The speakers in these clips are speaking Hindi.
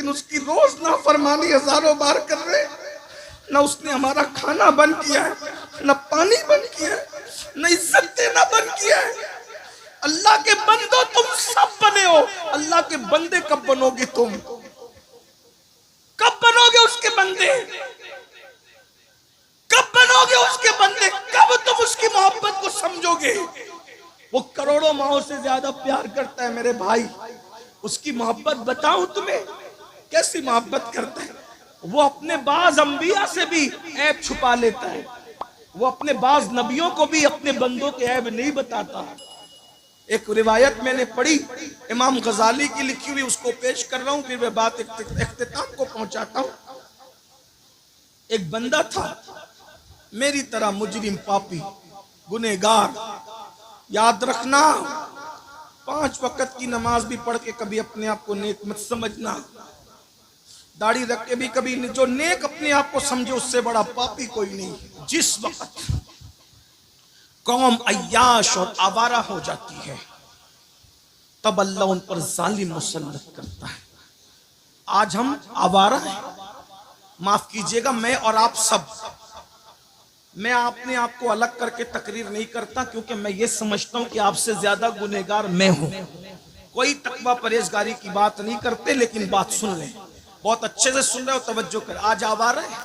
लेकिन उसकी रोज नाफरमानी हजारों बार कर रहे। न उसने हमारा खाना बंद किया है, न पानी बंद किया है, न इज्जत देना बंद किया है। अल्लाह के बंदो तुम सब बने हो, अल्लाह के बंदे कब बनोगे? तुम कब बनोगे उसके बंदे? कब बनोगे उसके बंदे? कब तुम उसकी मोहब्बत को समझोगे? वो करोड़ों माओं से ज्यादा प्यार करता है मेरे भाई। उसकी मोहब्बत बताऊं तुम्हें कैसी मोहब्बत करता है। वो अपने बाज अंबिया से भी ऐब छुपा लेता है। वो अपने बाज नबियों को भी अपने बंदों के ऐब नहीं बताता। एक रिवायत मैंने पढ़ी इमाम गजाली की लिखी हुई, उसको पेश कर रहा हूं, फिर मैं बात इख्तिताम को पहुंचाता हूं। एक बंदा था मेरी तरह मुजरिम, पापी, गुनहगार। याद रखना, 5 वक्त की नमाज भी पढ़ के कभी अपने आप को नेक मत समझना। दाढ़ी रख के भी कभी जो नेक अपने आप को समझे उससे बड़ा पापी कोई नहीं। जिस वक्त कौम अय्याश और आवारा हो जाती है तब अल्लाह उन पर जालिम मुसल्लत करता है। आज हम आवारा हैं, माफ कीजिएगा मैं और आप सब। मैं अपने आप को अलग करके तकरीर नहीं करता, क्योंकि मैं ये समझता हूं कि आपसे ज्यादा गुनहगार मैं हूं। कोई तकवा परहेजगारी की बात नहीं करते, लेकिन बात सुन लें, बहुत अच्छे से सुन रहे हो, तवज्जो कर। आज आवारा है,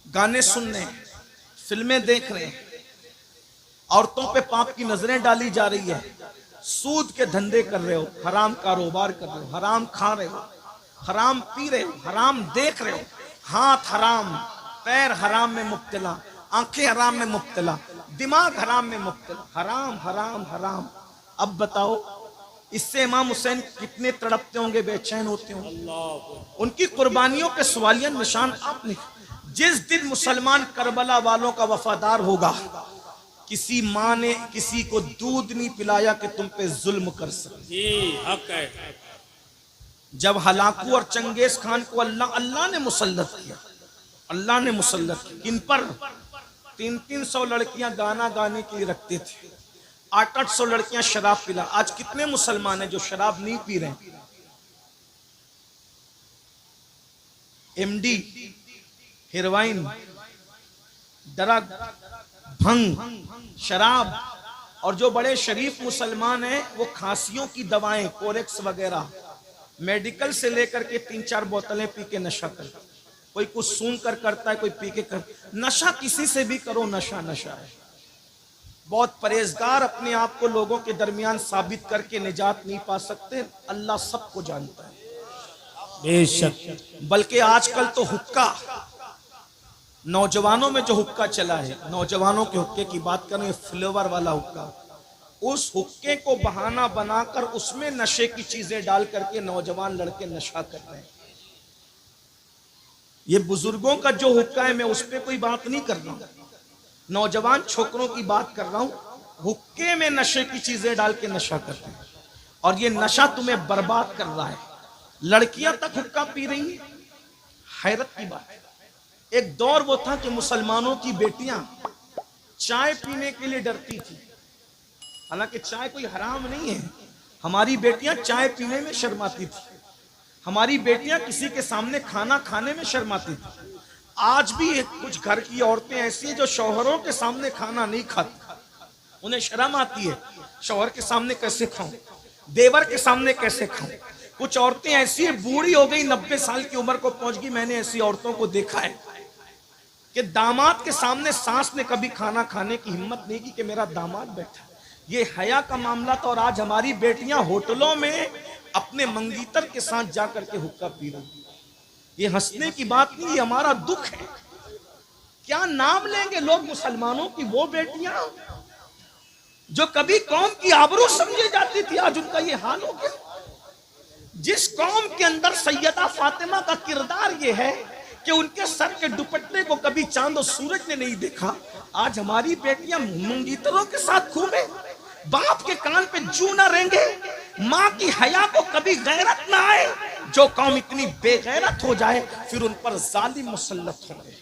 गाने सुन रहे हैं, फिल्में देख रहे हैं, औरतों पे पाप की नजरें डाली जा रही है, सूद के धंधे कर रहे हो, हराम कारोबार कर रहे हो, हराम खा रहे हो, हराम पी रहे हो, हराम देख रहे हो, हाथ हराम, पैर हराम में मुब्तला, आंखें हराम में मुब्तला, दिमाग हराम में मुब्तला, हराम हराम हराम। अब बताओ इससे इमाम हुसैन कितने तड़पते होंगे, बेचैन होते होंगे। उनकी कुर्बानियों के सवालिया निशान आपने। जिस दिन मुसलमान करबला वालों का वफादार होगा, किसी माँ ने किसी को दूध नहीं पिलाया कि तुम पे जुल्म कर सके। हक है। जब हलाकू और चंगेज खान को अल्लाह ने मुसल्लत किया, अल्लाह ने मुसल्लत किया, किन पर? 300 लड़कियां गाना गाने के लिए रखते थे, 800 लड़कियां शराब पिला। आज कितने मुसलमान हैं जो शराब नहीं पी रहे? एमडी, हेरोइन, ड्रग, भंग, शराब। और जो बड़े शरीफ मुसलमान हैं वो खांसियों की दवाएं, कोरेक्स वगैरह, मेडिकल से लेकर के 3-4 बोतलें पी के नशा करता। कोई कुछ सूंघ कर करता है, कोई पी के कर। नशा किसी से भी करो, नशा नशा है। बहुत परहेजगार अपने आप को लोगों के दरमियान साबित करके निजात नहीं पा सकते। अल्लाह सबको जानता है बेशक। बल्कि आजकल तो हुक्का, नौजवानों में जो हुक्का चला है, नौजवानों के हुक्के की बात करें, फ्लेवर वाला हुक्का, उस हुक्के को बहाना बनाकर उसमें नशे की चीजें डाल करके नौजवान लड़के नशा कर रहे हैं। ये बुजुर्गों का जो हुक्का है, मैं उस पर कोई बात नहीं कर रहा हूं, नौजवान छोकरों की बात कर रहा हूं। हुक्के में नशे की चीजें डाल के नशा करते हैं, और ये नशा तुम्हें बर्बाद कर रहा है। लड़कियां तक हुक्का पी रही हैं, हैरत की बात है। एक दौर वो था कि मुसलमानों की बेटियां चाय पीने के लिए डरती थी। हालांकि चाय कोई हराम नहीं है, हमारी बेटियां चाय पीने में शर्माती थी, हमारी बेटियां किसी के सामने खाना खाने में शर्माती थी। आज भी कुछ घर की औरतें ऐसी हैं जो शौहरों के सामने खाना नहीं खाती, उन्हें शर्म आती है, शौहर के सामने कैसे खाऊं, देवर के सामने कैसे खाऊं। कुछ औरतें ऐसी है, बूढ़ी हो गई, 90 साल की उम्र को पहुंच गई। मैंने ऐसी औरतों को देखा है कि दामाद के सामने सास ने कभी खाना खाने की हिम्मत नहीं की कि मेरा दामाद बैठा। ये हया का मामला था। और आज हमारी बेटियां होटलों में अपने मंगीतर के साथ जाकर के हुक्का पी रही। ये हंसने की बात नहीं, ये हमारा दुख है। क्या नाम लेंगे लोग मुसलमानों की वो बेटियां जो कभी कौम की आबरू समझी जाती थी, आज उनका ये हाल हो गया। जिस कौम के अंदर सैयदा फातिमा का किरदार ये है कि उनके सर के दुपट्टे को कभी चांद और सूरज ने नहीं देखा, आज हमारी बेटियां मंगीतरों के साथ घूमे, बाप के कान पे जू ना रेंगे, माँ की हया को कभी गैरत ना आए। जो कौम इतनी बेगैरत हो जाए फिर उन पर जालिम मुसल्लत होंगे।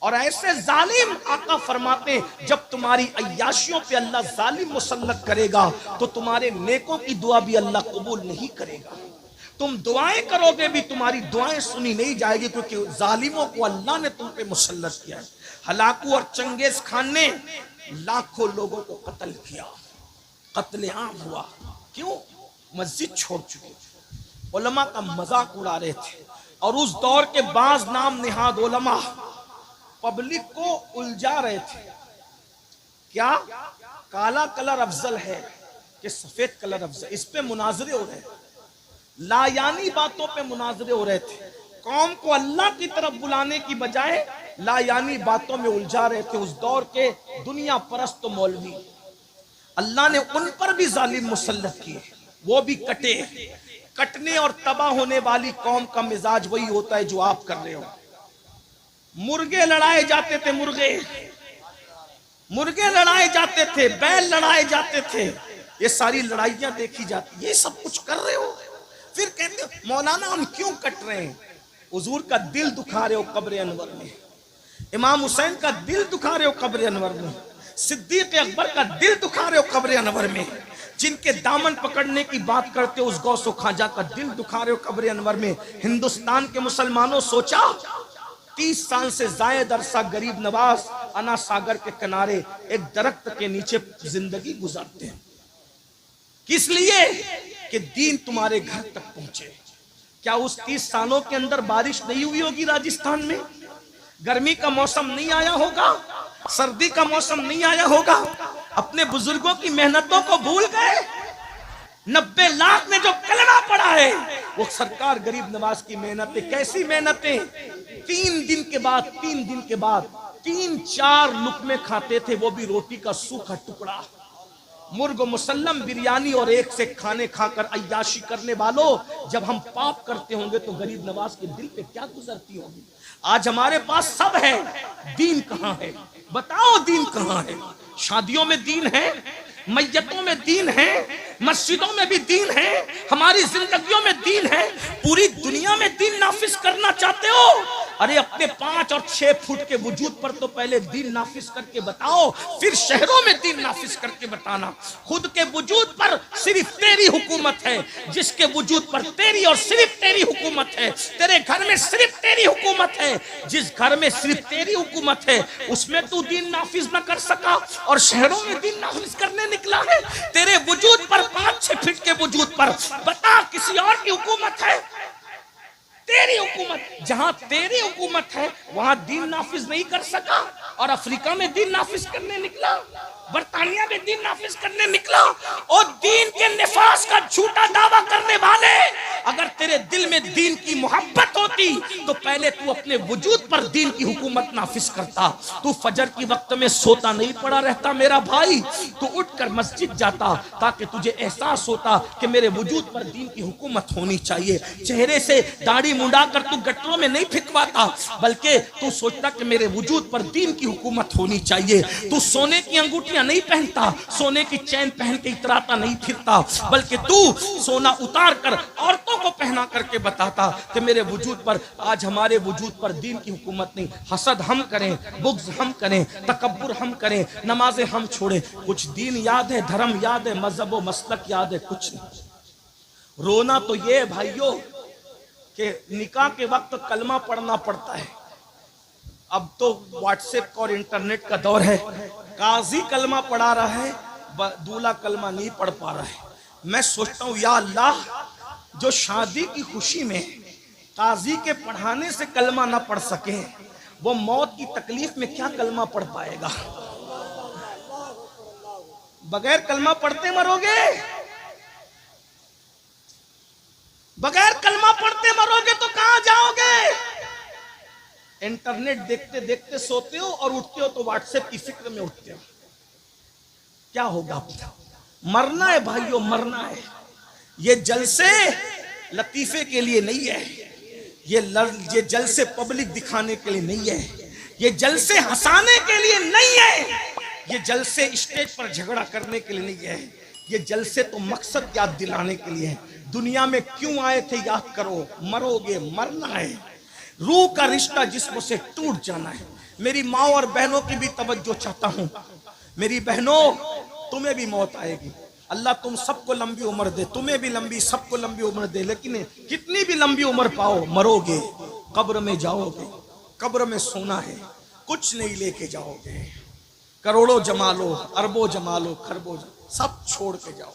और ऐसे जालिम आका फरमाते, जब तुम्हारी अय्याशियों पे अल्लाह जालिम मुसल्लत करेगा तो तुम्हारे नेकों की दुआ भी अल्लाह कबूल नहीं करेगा। तुम दुआएं करोगे भी तुम्हारी दुआएं सुनी नहीं जाएगी, क्योंकि जालिमों को अल्लाह ने तुम पे मुसल्लत किया है। हलाकू और चंगेज खान ने लाखों लोगों को कत्ल किया, कत्लेआम हुआ। क्यों? मस्जिद छोड़ चुके, उलमा का मजाक उड़ा रहे थे। और उस दौर के बाज नाम निहाद उलमा पब्लिक को उलझा रहे थे। क्या काला कलर अफजल है कि सफेद कलर अफजल? इस पे मुनाजरे हो रहे, लायानी बातों पे मुनाजरे हो रहे थे। कौम को अल्लाह की तरफ बुलाने की बजाय लायानी बातों में उलझा रहे थे उस दौर के दुनिया परस्त मौलवी। अल्लाह ने उन पर भी जालिम मुसल्लत किए, वो भी कटे। कटने और तबाह होने वाली कौम का मिजाज वही होता है जो आप कर रहे हो। मुर्गे लड़ाए जाते थे, मुर्गे लड़ाए जाते थे, बैल लड़ाए जाते थे, ये सारी लड़ाइयां देखी जाती। ये सब कुछ कर रहे हो, फिर कहते हो मौलाना हम क्यों कट रहे हैं? हुजूर का दिल दुखा रहे हो कब्र अनवर में, इमाम हुसैन का दिल दुखा रहे हो कब्र अनवर में, सिद्दीक अकबर का दिल दुखा रहे हो कब्र अनवर में, जिनके दामन पकड़ने की बात करते हो उस गौसो खाजा का दिल दुखा रहे हो कब्र अनवर में। हिंदुस्तान के मुसलमानों, सोचा 30 साल से जायद अरसा गरीब नवाज अना सागर के किनारे एक दरख्त के नीचे जिंदगी गुजारते हैं, किस लिए? कि दीन तुम्हारे घर तक पहुंचे। क्या उस 30 सालों के अंदर बारिश नहीं हुई होगी राजस्थान में? गर्मी का मौसम नहीं आया होगा, सर्दी का मौसम नहीं आया होगा? अपने बुजुर्गों की मेहनतों को भूल गए? 90 लाख ने जो कलमा पड़ा है वो सरकार गरीब नवाज की मेहनतें। कैसी मेहनतें? 3 दिन के बाद 3-4 लुकमे खाते थे, वो भी रोटी का सूखा टुकड़ा। मुर्ग मुसल्लम बिरयानी और एक से खाने खाकर अय्याशी करने वालों, जब हम पाप करते होंगे तो गरीब नवाज के दिल पे क्या गुजरती होगी? आज हमारे पास सब है, दीन कहां है? बताओ दीन कहां है? शादियों में दीन है, मैयतों में दीन है, मस्जिदों में भी दीन है, हमारी जिंदगियों में दीन है। पूरी दुनिया में दीन नाफिज करना चाहते हो? अरे अपने 5 और 6 फुट के वजूद पर तो पहले दीन नाफिज करके बताओ, फिर शहरों में दीन नाफिज करके बताना। खुद के वजूद पर सिर्फ तेरी हुकूमत है, जिसके वजूद पर तेरी और सिर्फ तेरी हुकूमत है, तेरे घर में सिर्फ तेरी हुकूमत है, जिस घर में सिर्फ तेरी हुकूमत है उसमें तू दीन नाफिज न कर सका और शहरों में दीन नाफिज करने निकला है। तेरे वजूद पर 5-6 फीट के वजूद पर बता किसी और की हुकूमत है? तेरी हुकूमत, जहां तेरी हुकूमत है वहां दीन नाफिज नहीं कर सका और अफ्रीका में दीन नाफिज करने निकला, बरतानिया में दीन नाफिज करने निकला। और दीन के निफास का झूठा दावा करने वाले, अगर तेरे दिल में दीन की मोहब्बत होती तो पहले तू अपने वजूद पर दीन की हुकूमत नाफिज करता। तू फजर की वक्त में सोता नहीं पड़ा रहता मेरा भाई, तू उठकर मस्जिद जाता ताकि तुझे एहसास होता कि मेरे वजूद पर दीन की हुकूमत होनी चाहिए। चेहरे से दाढ़ी मुंडाकर तू गटरों में नहीं फिकवाता, बल्कि तू सोचता कि मेरे वजूद पर दीन की हुकूमत होनी चाहिए। तू सोने की अंगूठी नहीं पहनता, सोने की चैन पहन के इतराता नहीं फिरता, बल्कि तू सोना उतार कर औरतों को पहना करके बताता कि मेरे वजूद पर, आज हमारे वजूद पर दीन की हुकूमत नहीं। हसद हम करें, बुग़्ज़ हम करें, तकब्बुर हम करें, नमाजें हम छोड़ें, कुछ दीन याद है, धर्म याद है, मजहब व मसलक याद है? कुछ नहीं। रोना तो ये भाइयों कि निकाह के वक्त कलमा पढ़ना पड़ता है। अब तो व्हाट्सएप और इंटरनेट का दौर है, काजी कलमा पढ़ा रहा है, दूल्हा कलमा नहीं पढ़ पा रहा है। मैं सोचता हूँ या अल्लाह, जो शादी की खुशी में काजी के पढ़ाने से कलमा ना पढ़ सके, वो मौत की तकलीफ में क्या कलमा पढ़ पाएगा? बगैर कलमा पढ़ते मरोगे, बगैर कलमा पढ़ते मरोगे तो कहां जाओगे? इंटरनेट देखते देखते सोते हो और उठते हो तो व्हाट्सएप की फिक्र में उठते हो। क्या होगा? मरना है भाइयों, मरना है। ये जलसे लतीफे के लिए नहीं है, ये जलसे पब्लिक दिखाने के लिए नहीं है, ये जलसे हंसाने के लिए नहीं है, ये जलसे स्टेज पर झगड़ा करने के लिए नहीं है, ये जलसे तो मकसद याद दिलाने के लिए है। दुनिया में क्यों आए थे याद करो, मरोगे, मरना है। रूह का रिश्ता जिस्म से टूट जाना है। मेरी माँ और बहनों की भी तवज्जो चाहता हूँ। मेरी बहनों, तुम्हें भी मौत आएगी, अल्लाह तुम सबको लंबी उम्र दे, तुम्हें भी लंबी, सबको लंबी उम्र दे, लेकिन कितनी भी लंबी उम्र पाओ मरोगे, कब्र में जाओगे, कब्र में सोना है, कुछ नहीं लेके जाओगे। करोड़ों जमा लो, अरबों जमा लो, खरबों सब छोड़ के जाओ,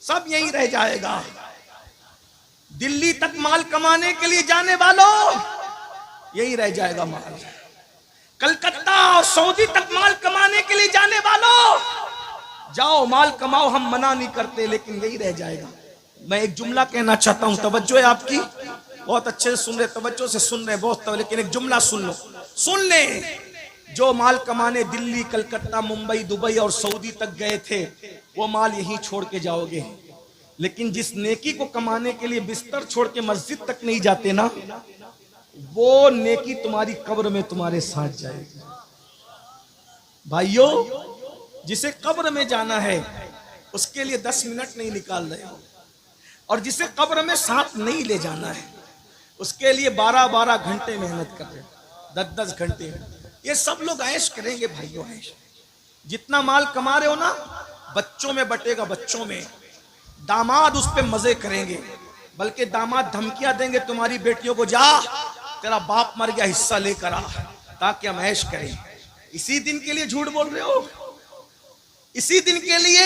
सब यहीं रह जाएगा। दिल्ली तक माल कमाने के लिए जाने वालों, यहीं रह जाएगा माल। कलकत्ता और सऊदी तक माल कमाने के लिए जाने वालों, जाओ माल कमाओ, हम मना नहीं करते, लेकिन यही रह जाएगा। मैं एक जुमला कहना चाहता हूं, तवज्जो है आपकी, बहुत अच्छे से सुन रहे, तवज्जो से सुन रहे बहुत, लेकिन एक जुमला सुन लो, सुन ले। जो माल कमाने दिल्ली, कलकत्ता, मुंबई, दुबई और सऊदी तक गए थे, वो माल यहीं छोड़ के जाओगे। लेकिन जिस नेकी को कमाने के लिए बिस्तर छोड़ के मस्जिद तक नहीं जाते ना, वो नेकी तुम्हारी कब्र में तुम्हारे साथ जाएगी। भाइयों, जिसे कब्र में जाना है उसके लिए 10 मिनट नहीं निकाल रहे हो, और जिसे कब्र में साथ नहीं ले जाना है उसके लिए 12-12 घंटे मेहनत कर रहे हो, 10-10 घंटे। ये सब लोग ऐश करेंगे भाइयों, ऐश। जितना माल कमा रहे हो ना, बच्चों में बटेगा, बच्चों में। दामाद उस पे मजे करेंगे, बल्कि दामाद धमकियां देंगे तुम्हारी बेटियों को, जा तेरा बाप मर गया, हिस्सा लेकर आ, ताकि हम ऐश करें। इसी दिन के लिए झूठ बोल रहे हो, इसी दिन के लिए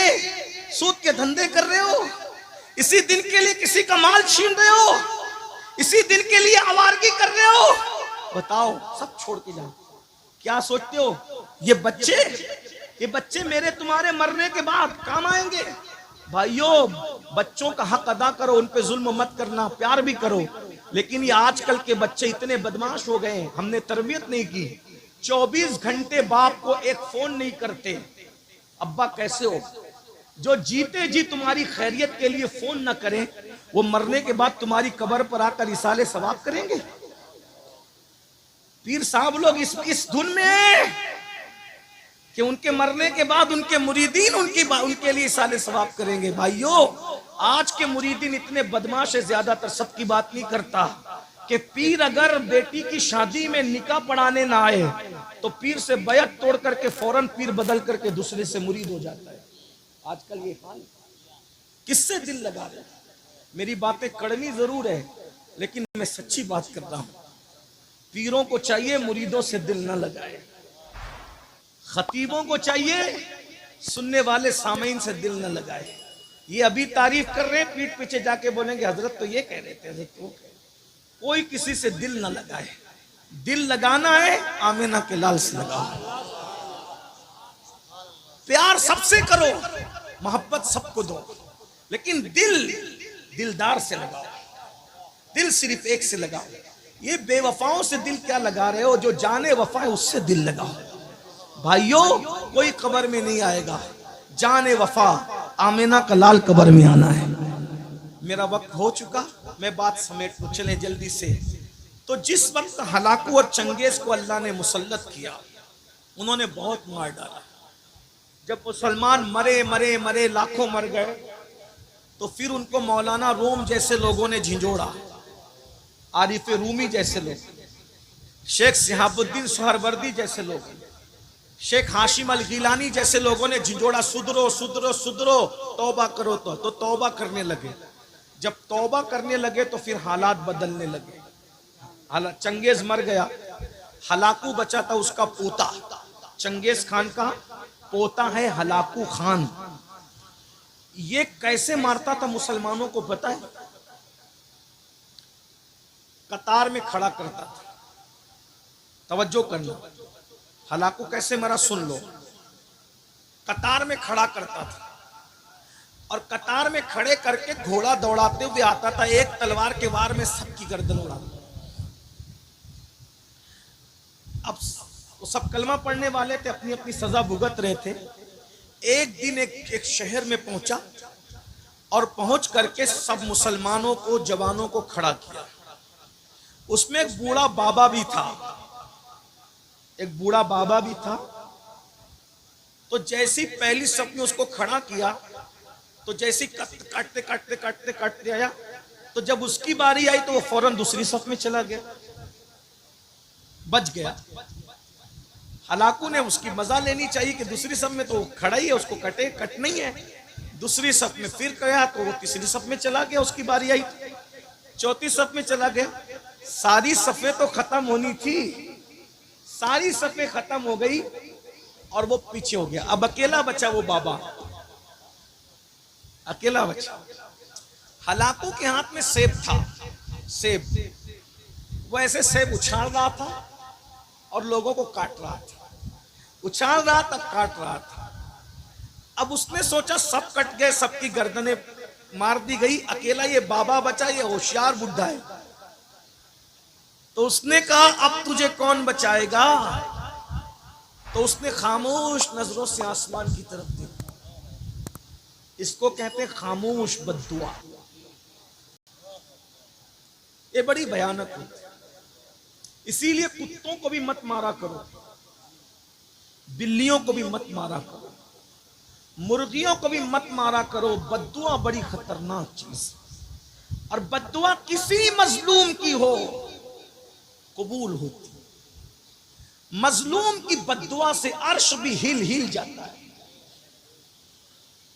सूद के धंधे कर रहे हो, इसी दिन के लिए किसी का माल छीन रहे हो, इसी दिन के लिए आवारगी कर रहे हो। बताओ, सब छोड़ के जाओ। क्या सोचते हो ये बच्चे मेरे तुम्हारे मरने के बाद काम आएंगे? भाइयों, बच्चों का हक अदा करो, उन पे जुल्म मत करना, प्यार भी करो। लेकिन ये आजकल के बच्चे इतने बदमाश हो गए, हमने तरबियत नहीं की। 24 घंटे बाप को एक फोन नहीं करते। अब्बा कैसे हो? जो जीते जी तुम्हारी खैरियत के लिए फोन ना करें, वो मरने के बाद तुम्हारी कब्र पर आकर इसाले सवाब करेंगे। पीर साहब लोग इस धुन में कि उनके मरने के बाद उनके मुरीदीन उनके लिए इसाले सवाब करेंगे। भाइयों, आज के मुरीदीन इतने बदमाश है, ज्यादातर सबकी बात नहीं करता, कि पीर अगर बेटी की शादी में निकाह पढ़ाने ना आए तो पीर से बैत तोड़ करके फौरन पीर बदल करके दूसरे से मुरीद हो जाता है। आजकल ये हाल, किससे दिल लगा रहे? मेरी बातें कड़वी जरूर है, लेकिन मैं सच्ची बात कर रहा हूं। पीरों को चाहिए मुरीदों से दिल ना लगाए, खतीबों को चाहिए सुनने वाले सामीन से दिल न लगाए। ये अभी तारीफ कर रहे हैं, पीठ पीछे जाके बोलेंगे हजरत तो ये कह रहे थे, हजरत तो। कोई किसी से दिल न लगाए। दिल लगाना है आमिना के लाल से लगाओ, प्यार सबसे करो, मोहब्बत सबको दो, लेकिन दिलदार से लगाओ, दिल सिर्फ एक से लगाओ। ये बेवफाओं से दिल क्या लगा रहे हो? जो जाने वफा है उससे दिल लगाओ। भाइयों, कोई कब्र में नहीं आएगा, जाने वफा आमिना का लाल कब्र में आना है। मेरा वक्त हो चुका, मैं बात समेट को चले जल्दी से। तो जिस वक्त हलाकू और चंगेज को अल्लाह ने मुसल्लत किया, उन्होंने बहुत मार डाला। जब मुसलमान मरे मरे मरे लाखों मर गए, तो फिर उनको मौलाना रूम जैसे लोगों ने झिंझोड़ा, आरिफ रूमी जैसे लोग, शेख सिहाबुद्दीन सुहरवर्दी जैसे लोग, शेख हाशिम अल गिलानी जैसे लोगों ने झिंझोड़ा, सुधरो सुधरो सुधरो, तौबा करो। तो तौबा करने लगे। जब तौबा करने लगे तो फिर हालात बदलने लगे। चंगेज मर गया, हलाकू बचा था उसका पोता। चंगेज खान का पोता है हलाकू खान। ये कैसे मारता था मुसलमानों को पता है? कतार में खड़ा करता था। तवज्जो करना, हलाकू कैसे मरा सुन लो। कतार में खड़ा करता था और कतार में खड़े करके घोड़ा दौड़ाते हुए आता था, एक तलवार के वार में सबकी गर्दन उड़ाता। अब वो सब कलमा पढ़ने वाले थे, अपनी अपनी सजा भुगत रहे थे। एक दिन एक शहर में पहुंचा और पहुंच करके सब मुसलमानों को, जवानों को खड़ा किया। उसमें एक बूढ़ा बाबा भी था, एक बूढ़ा बाबा भी था। तो जैसी पहली सब ने उसको खड़ा किया, तो जैसी काटते काटते काटते काटते आया, तो जब उसकी बारी आई तो वो फौरन दूसरी सफ में चला गया, बच गया। हलाकू ने उसकी मजा लेनी चाहिए कि दूसरी सफ में तो खड़ा ही है, उसको कटे, कट नहीं है, दूसरी सफ में फिर गया तो वो तीसरी सफ में चला गया, उसकी बारी आई, चौथी सफ में चला गया। सारी सफे तो खत्म होनी थी, सारी सफे खत्म हो गई और वो पीछे हो गया। अब अकेला बचा वो बाबा, अकेला बचा। हलाकू के हाथ में सेब था, सेब, वो ऐसे सेब उछाल रहा था और लोगों को काट रहा था, उछाल रहा था, काट रहा था। अब उसने सोचा सब कट गए, सबकी गर्दनें मार दी गई, अकेला ये बाबा बचा, ये होशियार बुढ़ा है। तो उसने कहा अब तुझे कौन बचाएगा? तो उसने खामोश नजरों से आसमान की तरफ देखा। इसको कहते हैं खामोश बद्दुआ। ये बड़ी भयानक होती है। इसीलिए कुत्तों को भी मत मारा करो, बिल्लियों को भी मत मारा करो, मुर्गियों को भी मत मारा करो। बद्दुआ बड़ी खतरनाक चीज है, और बद्दुआ किसी मजलूम की हो कबूल होती। मजलूम की बद्दुआ से अर्श भी हिल हिल जाता है।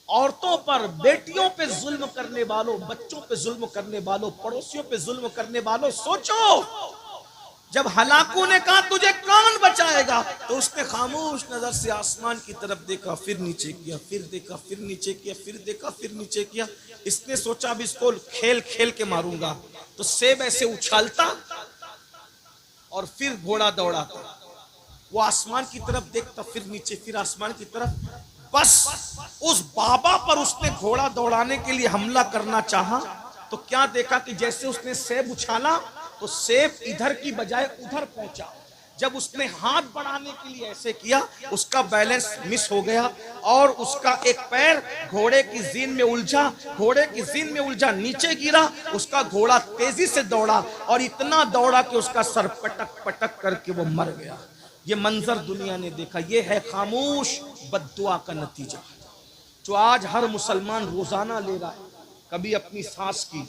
औरतों पर, बेटियों पे जुल्म करने वालों, बच्चों पे जुल्म करने वालों, पड़ोसियों पे जुल्म करने वालों, सोचो जब हलाकू ने कहा तुझे कौन बचाएगा, तो उसने खामोश नजर से आसमान की तरफ देखा, फिर नीचे किया, फिर देखा, फिर नीचे किया, फिर देखा, फिर नीचे किया। इसने सोचा अब इसको खेल खेल के मारूंगा। तो सेब ऐसे उछालता और फिर घोड़ा दौड़ाता, वो आसमान की तरफ देखता, फिर नीचे, फिर आसमान की तरफ। बस उस बाबा पर उसने घोड़ा दौड़ाने के लिए हमला करना चाहा, तो क्या देखा कि जैसे उसने सेब उछाला तो सेब इधर की बजाय उधर पहुंचा। जब उसने हाथ बढ़ाने के लिए ऐसे किया, उसका बैलेंस मिस हो गया और उसका एक पैर घोड़े की जीन में उलझा, घोड़े की जीन में उलझा, नीचे गिरा। उसका घोड़ा तेजी से दौड़ा और इतना दौड़ा कि उसका सर पटक पटक करके वो मर गया। ये मंजर दुनिया ने देखा। ये है खामोश बद्दुआ का नतीजा, जो आज हर मुसलमान रोजाना ले रहा है। कभी अपनी सास की,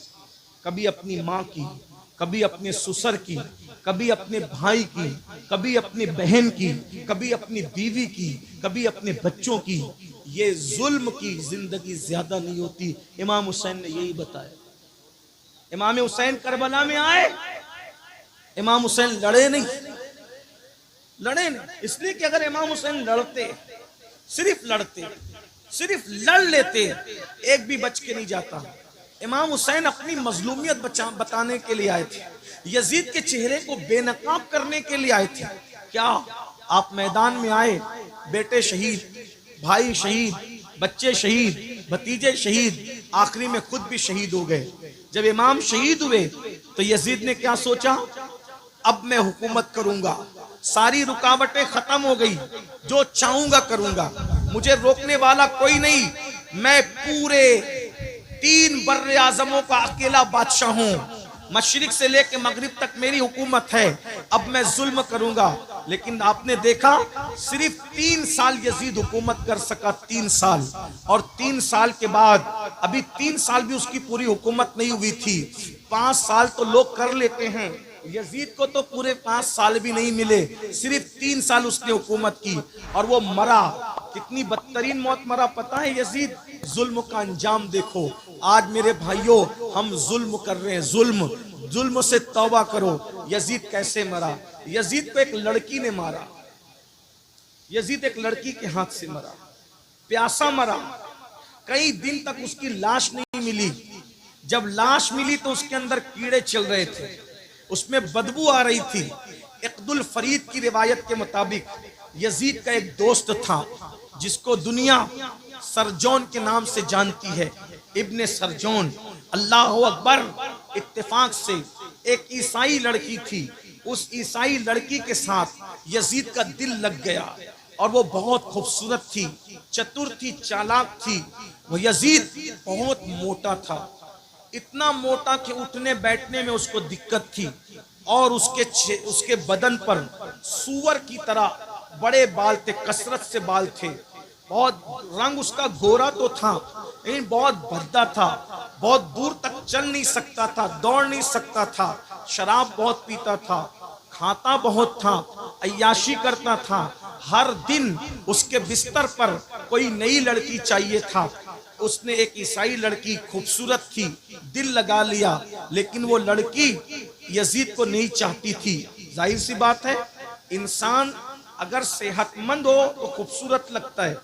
कभी अपनी माँ की, कभी अपने ससुर की, कभी अपने भाई की, कभी अपनी बहन की, कभी अपनी बीवी की, कभी अपने बच्चों की। ये जुल्म की जिंदगी ज्यादा नहीं होती। इमाम हुसैन ने यही बताया। इमाम हुसैन करबला में आए, इमाम हुसैन लड़े नहीं, लड़े नहीं, इसलिए कि अगर इमाम हुसैन लड़ते, सिर्फ लड़ते, सिर्फ लड़ लेते, एक भी बच के नहीं जाता। इमाम हुसैन अपनी मजलूमियत बताने के लिए आए थे, यजीद के चेहरे को बेनकाब करने के लिए आए थे। क्या आप मैदान में आए, बेटे शहीद, भाई शहीद, बच्चे शहीद, भतीजे शहीद, आखिरी में खुद भी शहीद हो गए। जब इमाम शहीद हुए तो यजीद ने क्या सोचा, अब मैं हुकूमत करूंगा, सारी रुकावटें खत्म हो गई, जो चाहूंगा करूंगा, मुझे रोकने वाला कोई नहीं, मैं पूरे 3 बर्रे आजमों का अकेला बादशाह हूं, मशरिक से लेकर मगरिब तक मेरी हुकूमत है, अब मैं जुल्म करूंगा। लेकिन आपने देखा सिर्फ 3 साल यजीद हुकूमत कर सका, 3 साल, और 3 साल के बाद अभी 3 साल भी उसकी पूरी हुकूमत नहीं हुई थी। 5 साल तो लोग कर लेते हैं, यजीद को तो पूरे 5 साल भी नहीं मिले, सिर्फ 3 साल उसने हुकूमत की और वो मरा। कितनी बदतरीन मौत मरा पता है यजीद? जुल्म का अंजाम देखो। आज मेरे भाइयों हम जुल्म कर रहे हैं, जुल्म, जुल्म से तौबा करो। यजीद कैसे मरा? यजीद को एक लड़की ने मारा, यजीद एक लड़की के हाथ से मरा, प्यासा मरा, कई दिन तक उसकी लाश नहीं मिली। जब लाश मिली तो उसके अंदर कीड़े चल रहे थे, उसमें बदबू आ रही थी। इक़्दुल फरीद की रिवायत के मुताबिक यजीद का एक दोस्त था जिसको दुनिया सरजौन के नाम से जानती है, इब्ने सरजौन। अल्लाह अकबर। इत्तेफाक से एक ईसाई लड़की थी, उस ईसाई लड़की के साथ यजीद का दिल लग गया और वो बहुत खूबसूरत थी, चतुर थी, चालाक थी। वो यजीद बहुत मोटा था, इतना मोटा कि उठने बैठने में उसको दिक्कत थी और उसके बदन पर सूअर की तरह बड़े बाल थे, कसरत से बाल थे। बहुत रंग उसका गोरा तो था लेकिन बहुत भद्दा था, बहुत दूर तक चल नहीं सकता था, दौड़ नहीं सकता था, शराब बहुत पीता था, खाता बहुत था, अय्याशी करता था। हर दिन उसके बिस्तर पर कोई नई लड़की चाहिए था। उसने एक ईसाई लड़की खूबसूरत थी, दिल लगा लिया, लेकिन वो लड़की यजीद को नहीं चाहती थी। जाहिर सी बात है, इंसान अगर सेहतमंद हो तो खूबसूरत लगता है,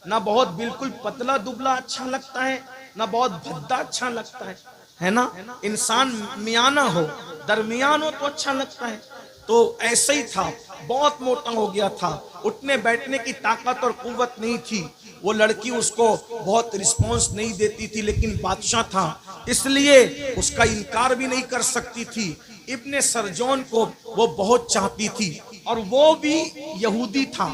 ना बहुत बिल्कुल पतला दुबला अच्छा लगता है, ना बहुत भद्दा अच्छा लगता है ना। इंसान मियाना हो, दरमियान हो तो अच्छा लगता है। तो ऐसे ही था, बहुत मोटा हो गया था, उठने बैठने की ताकत और कुव्वत नहीं थी। वो लड़की उसको बहुत रिस्पॉन्स नहीं देती थी, लेकिन बादशाह था इसलिए उसका इनकार भी नहीं कर सकती थी। इब्ने सरजौन को वो बहुत चाहती थी और वो भी यहूदी था।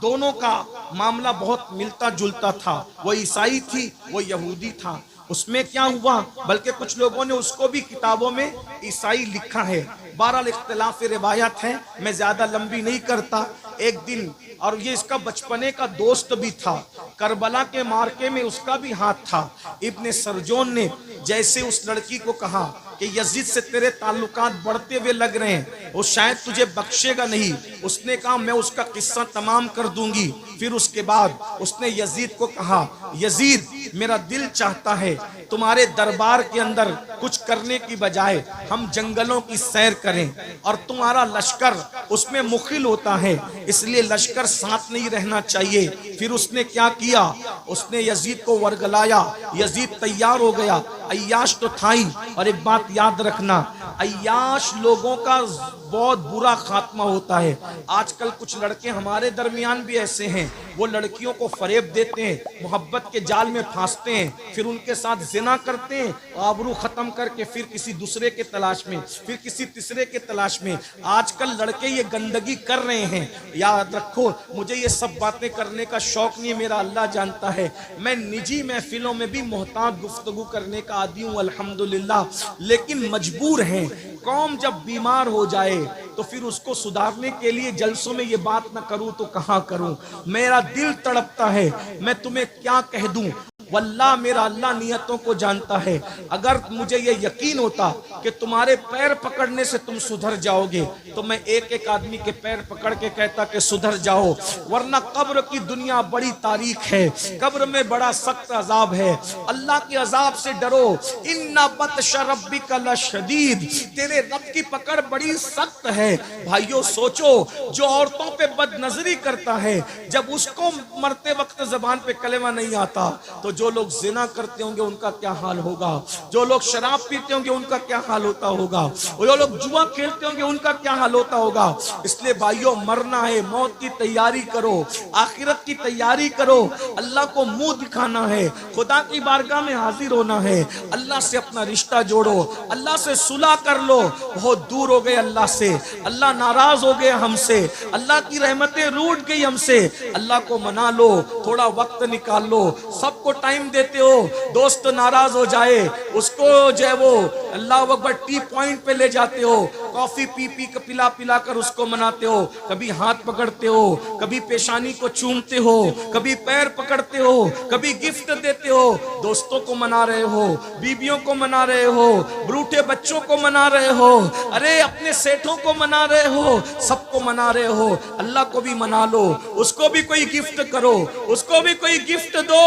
दोनों का मामला बहुत मिलता जुलता था, वो ईसाई थी, वो यहूदी था। उसमें क्या हुआ, बल्कि कुछ लोगों ने उसको भी किताबों में ईसाई लिखा है। बहरहाल इख्तिलाफ रिवायत है, मैं ज्यादा लंबी नहीं करता। एक दिन, और ये इसका बचपने का दोस्त भी था, करबला के मार्के में उसका भी हाथ था। इब्ने सरजौन ने जैसे उस लड़की को कहा कि यजीद से तेरे ताल्लुकात बढ़ते हुए लग रहे हैं, वो शायद तुझे बख्शेगा नहीं, उसने कहा मैं उसका किस्सा तमाम कर दूंगी। फिर उसके बाद उसने यजीद को कहा, यजीद मेरा दिल चाहता है तुम्हारे दरबार के अंदर कुछ करने की बजाय हम जंगलों की सैर करें, और तुम्हारा लश्कर उसमें मुखिल होता है, इसलिए लश्कर साथ नहीं रहना चाहिए। फिर उसने क्या किया, उसने यजीद को वर्गलाया, यजीद तैयार हो गया। अय्याश तो था ही, और एक बात याद रखना, अय्याश लोगों का बहुत बुरा खात्मा होता है। आजकल कुछ लड़के हमारे दरमियान भी ऐसे हैं, वो लड़कियों को फरेब देते हैं, मोहब्बत के जाल में फांसते हैं, फिर उनके साथ जिना करते हैं, आबरू खत्म करके फिर किसी दूसरे के तलाश में, फिर किसी तीसरे के तलाश में। आजकल लड़के ये गंदगी कर रहे हैं। याद रखो, मुझे ये सब बातें करने का शौक नहीं है, मेरा अल्लाह जानता है। मैं निजी महफिलों में भी मोहतात गुफ्तगू करने का आदी हूँ अल्हम्दुलिल्लाह, लेकिन मजबूर हैं। कौम जब बीमार हो जाए तो फिर उसको सुधारने के लिए जलसों में ये बात ना करूं तो कहां करूं। मेरा दिल तड़पता है, मैं तुम्हें क्या कह दूं। वल्लाह मेरा अल्लाह नियतों को जानता है। अगर मुझे ये यकीन होता कि तुम्हारे पैर पकड़ने से तुम सुधर जाओगे तो मैं एक एक आदमी के पैर पकड़ के कहता कि सुधर जाओ, वरना कब्र की दुनिया बड़ी तारीख है, कब्र में बड़ा सख्त अजाब है। अल्लाह के अजाब से डरो, इन्ना बत्श रब्बिका लशदीद, तेरे रब की पकड़ बड़ी सख्त है। भाइयों सोचो, जो औरतों पे बदनजरी करता है, जब उसको मरते वक्त जबान पे कलेमा नहीं आता, तो जो लोग जिना करते होंगे उनका क्या हाल होगा, जो लोग शराब पीते होंगे उनका क्या हाल होता होगा, जो लोग जुआ खेलते होंगे उनका क्या हाल होता होगा। इसलिए भाइयों, मरना है, मौत की तैयारी करो, आखिरत की तैयारी करो, अल्लाह को मुंह दिखाना है, खुदा की बारगाह में हाजिर होना है, अल्लाह से अपना रिश्ता जोड़ो, अल्लाह से सुलह कर लो। बहुत दूर हो गए अल्लाह से, अल्लाह नाराज हो गए हमसे, अल्लाह की रहमतें रूठ गई हमसे, अल्लाह को मना लो, थोड़ा वक्त निकाल लो। सबको टाइम देते हो, दोस्त नाराज हो जाए उसको जो है वो अल्लाह अकबर टी पॉइंट पे ले जाते हो, कॉफी पी पी के पिला पिला कर उसको मनाते हो, कभी हाथ पकड़ते हो, कभी पेशानी को चूमते हो, कभी पैर पकड़ते हो, कभी गिफ्ट देते हो। दोस्तों को मना रहे हो, बीबियों को मना रहे हो, ब्रूठे बच्चों को मना रहे हो, अरे अपने सेठों को मना रहे हो, सबको मना रहे हो। अल्लाह को भी मना लो, उसको भी कोई गिफ्ट करो, उसको भी कोई गिफ्ट दो,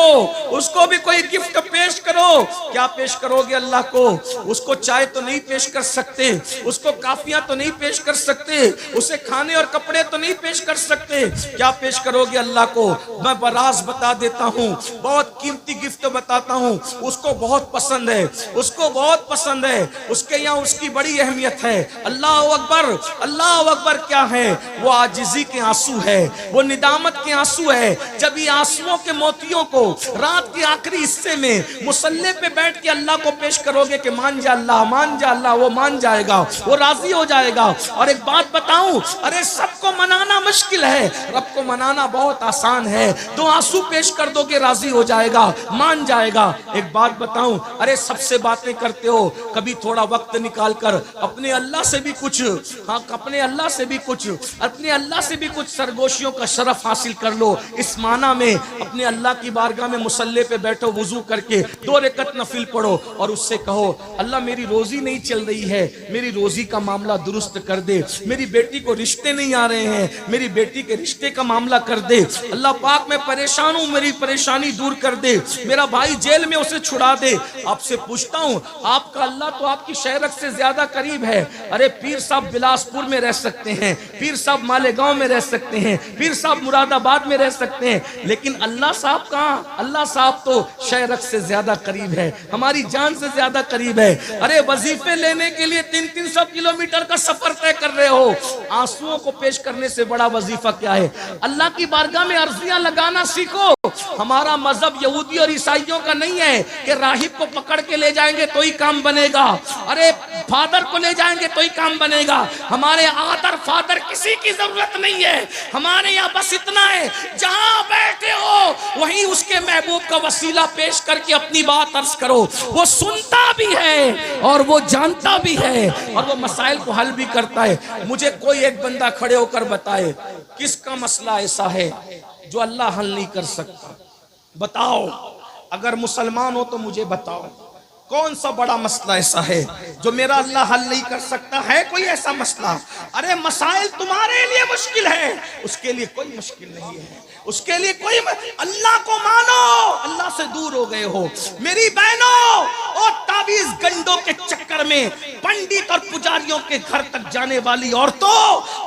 उसको भी कोई गिफ्ट पेश करो। क्या पेश करोगे अल्लाह को? उसको चाय तो नहीं पेश कर सकते, उसको काफियां तो नहीं पेश कर सकते, उसे खाने और कपड़े तो नहीं पेश कर सकते। क्या पेश करोगे अल्लाह को? मैं बराज बता देता हूँ, बहुत कीमती गिफ्ट बताता हूँ, उसको बहुत पसंद है, उसको बहुत पसंद है, उसके यहाँ उसकी बड़ी अहमियत है। अल्लाह अकबर, अल्लाह अकबर क्या है? वो आजिजी के आंसू है, वो निदामत के आंसू है। जब ये आंसुओं के मोतियों को रात के आखिरी हिस्से में मुसल्ले पे बैठ के अल्लाह को पेश करोगे कि मान जा अल्लाह, मान जा अल्लाह, वो मान जाएगा, वो राजी हो जाएगा। और एक बात बताऊं, अरे सबको मनाना मुश्किल है, रब को मनाना बहुत आसान है। दो आंसू पेश कर दोगे, राजी हो जाएगा, मान जाएगा। एक बात बताऊं, अरे सबसे बातें करते हो, कभी थोड़ा वक्त निकाल कर अपने अल्लाह से भी कुछ, हाँ अपने अल्लाह से भी कुछ, अपने अल्लाह से भी कुछ सरगोशियों का शरफ हासिल कर लो। इस माना में अपने अल्लाह की बारगाह में मुसल्ले पे बैठो, वुजू करके करके 2 रकात नफिल पढ़ो और उससे कहो अल्लाह मेरी रोजी नहीं चल रही है, मेरी रोजी का मामला दुरुस्त कर दे, मेरी बेटी को रिश्ते नहीं आ रहे हैं, मेरी बेटी के रिश्ते का मामला कर दे, अल्लाह पाक मैं परेशान हूं, मेरी परेशानी दूर कर दे, मेरा भाई जेल में उसे छुड़ा दे। आपसे पूछता हूं आपका अल्लाह तो आपकी शहरत से ज्यादा करीब है। अरे पीर साहब बिलासपुर में रह सकते हैं, पीर साहब मालेगांव में रह सकते हैं, पीर साहब मुरादाबाद में रह सकते हैं, लेकिन अल्लाह साहब कहाँ? अल्लाह साहब तो शहरत से ज्यादा करीब है, हमारी जान से ज्यादा करीब है। अरे वजीफे लेने के लिए 300-300 किलोमीटर का सफर तय कर रहे हो, आंसुओं को पेश करने से बड़ा वजीफा क्या है? अल्लाह की बारगाह में अर्जियां लगाना सीखो। हमारा मजहब यहूदी और ईसाइयों का नहीं है कि राहिब को पकड़ के ले जाएंगे तो ही काम बनेगा, अरे फादर को ले जाएंगे तो ही काम बनेगा। हमारे आदर फादर किसी की जरूरत नहीं है, हमारे यहाँ बस इतना है जहां बैठे हो वहीं उसके महबूब का वसीला पेश करके अपनी बात अर्ज करो। वो सुनता भी है और वो जानता भी है और वो मसाइल को हल भी करता है। मुझे कोई एक बंदा खड़े होकर बताए किसका मसला ऐसा है जो अल्लाह हल नहीं कर सकता? बताओ, अगर मुसलमान हो तो मुझे बताओ कौन सा बड़ा मसला ऐसा है जो मेरा अल्लाह हल नहीं कर सकता? है कोई ऐसा मसला? अरे मसाइल तुम्हारे लिए मुश्किल है, उसके लिए कोई मुश्किल नहीं है, उसके लिए कोई अल्लाह को मानो, अल्लाह से दूर हो गए हो। मेरी बहनों, और तावीज गंडों के चक्कर में पंडित और पुजारियों के घर तक जाने वाली औरतों,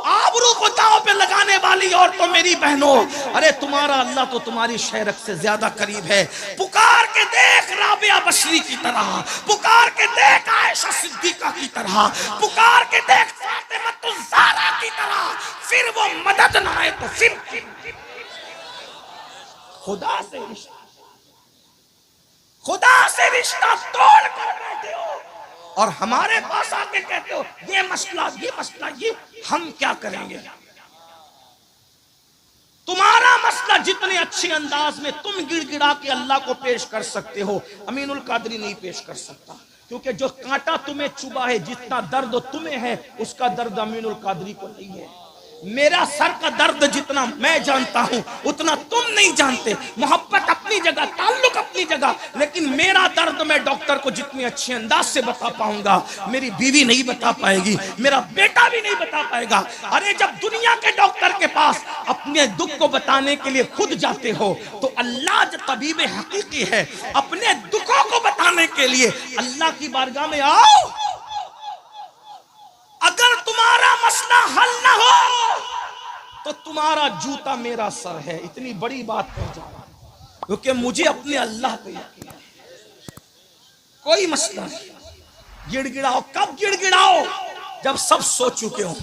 आबरू को दांव पे लगाने वाली औरतों, मेरी बहनों, अरे तुम्हारा अल्लाह तो तुम्हारी शहरत से ज्यादा करीब है। पुकार के देख राबिया बशरी की तरह, पुकार के देख आयशा सिद्दीका की तरह, पुकार के देख फातिमा ज़हरा की तरह, फिर वो मदद ना आए तो फिर खुदा से रिश्ता तोड़ कर बैठे हो और हमारे पास आके कहते हो ये मसला ये हम क्या करेंगे? तुम्हारा मसला जितने अच्छे अंदाज में तुम गिड़गिड़ा के अल्लाह को पेश कर सकते हो, अमीनुल कादरी नहीं पेश कर सकता, क्योंकि जो कांटा तुम्हें चुभा है, जितना दर्द तुम्हें है उसका दर्द अमीनुल कादरी को नहीं है। मेरा सर का दर्द जितना मैं जानता हूं उतना तुम नहीं जानते। मोहब्बत अपनी जगह, ताल्लुक अपनी जगह, लेकिन मेरा दर्द मैं डॉक्टर को जितने अच्छे अंदाज से बता पाऊंगा मेरी बीवी नहीं बता पाएगी, मेरा बेटा भी नहीं बता पाएगा। अरे जब दुनिया के डॉक्टर के पास अपने दुख को बताने के लिए खुद जाते हो तो अल्लाह जो तबीब हकीकी है, अपने दुखों को बताने के लिए अल्लाह की बारगाह में आओ। अगर तुम्हारा मसला हल ना हो तो तुम्हारा जूता मेरा सर है। इतनी बड़ी बात कह जा रहा हूं क्योंकि मुझे अपने अल्लाह पे यकीन है। कोई मसला नहीं, गिड़गिड़ाओ। कब गिड़गिड़ाओ? जब सब सो चुके हो,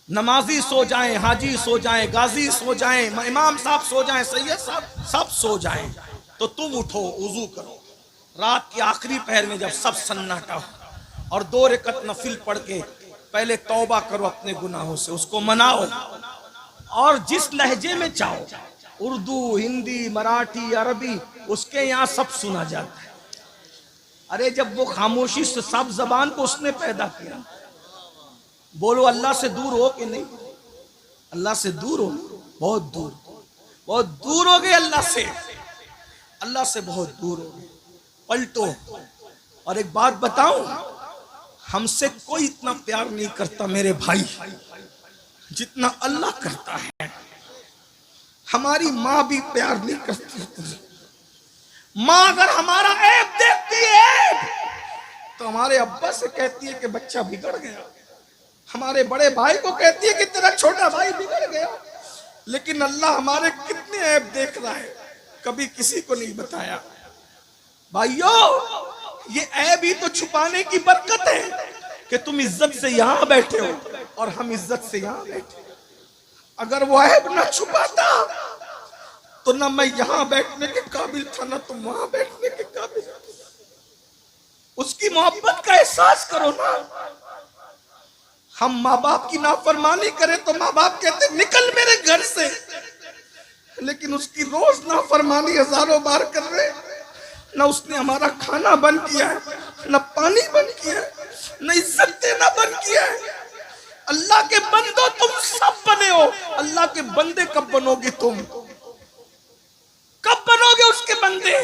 नमाजी सो जाएं, हाजी सो जाएं, गाजी सो जाएं, इमाम साहब सो जाएं, सैयद साहब सब सो जाएं, तो तुम उठो, वुजू करो। रात के आखिरी पहर में जब सब सन्नाटा हो और 2 रकात नफिल पढ़ के पहले तौबा करो अपने गुनाहों से, उसको मनाओ और जिस लहजे में चाहो, उर्दू, हिंदी, मराठी, अरबी, उसके यहाँ सब सुना जाता है। अरे जब वो खामोशी से सब जबान को उसने पैदा किया, बोलो अल्लाह से दूर हो कि नहीं? अल्लाह से दूर हो, बहुत दूर हो गए अल्लाह से बहुत दूर हो गए। पलटो। और एक बात बताऊं, हमसे कोई इतना प्यार नहीं करता मेरे भाई जितना अल्लाह करता है। हमारी माँ भी प्यार नहीं करती। माँ अगर हमारा ऐब देखती है तो हमारे अब्बा से कहती है कि बच्चा बिगड़ गया, हमारे बड़े भाई को कहती है कि तेरा छोटा भाई बिगड़ गया। लेकिन अल्लाह हमारे कितने ऐब देख रहा है, कभी किसी को नहीं बताया। भाइयों, ये ऐब ही तो छुपाने की बरकत है कि तुम इज्जत से यहां बैठे हो और हम इज्जत से यहां बैठे। अगर वो ऐब ना छुपाता तो ना मैं यहां बैठने के काबिल था, ना तुम वहां बैठने के काबिल। उसकी मोहब्बत का एहसास करो ना। हम माँ बाप की नाफरमानी करें तो माँ बाप कहते निकल मेरे घर से, लेकिन उसकी रोज नाफरमानी हजारों बार कर रहे। न उसने हमारा खाना बंद किया है, न पानी बंद किया है, न इज्जत देना बंद किया है। अल्लाह के बंदो तुम सब बने हो, अल्लाह के बंदे कब बनोगे तुम? कब बनोगे? बनोगे उसके बंदे?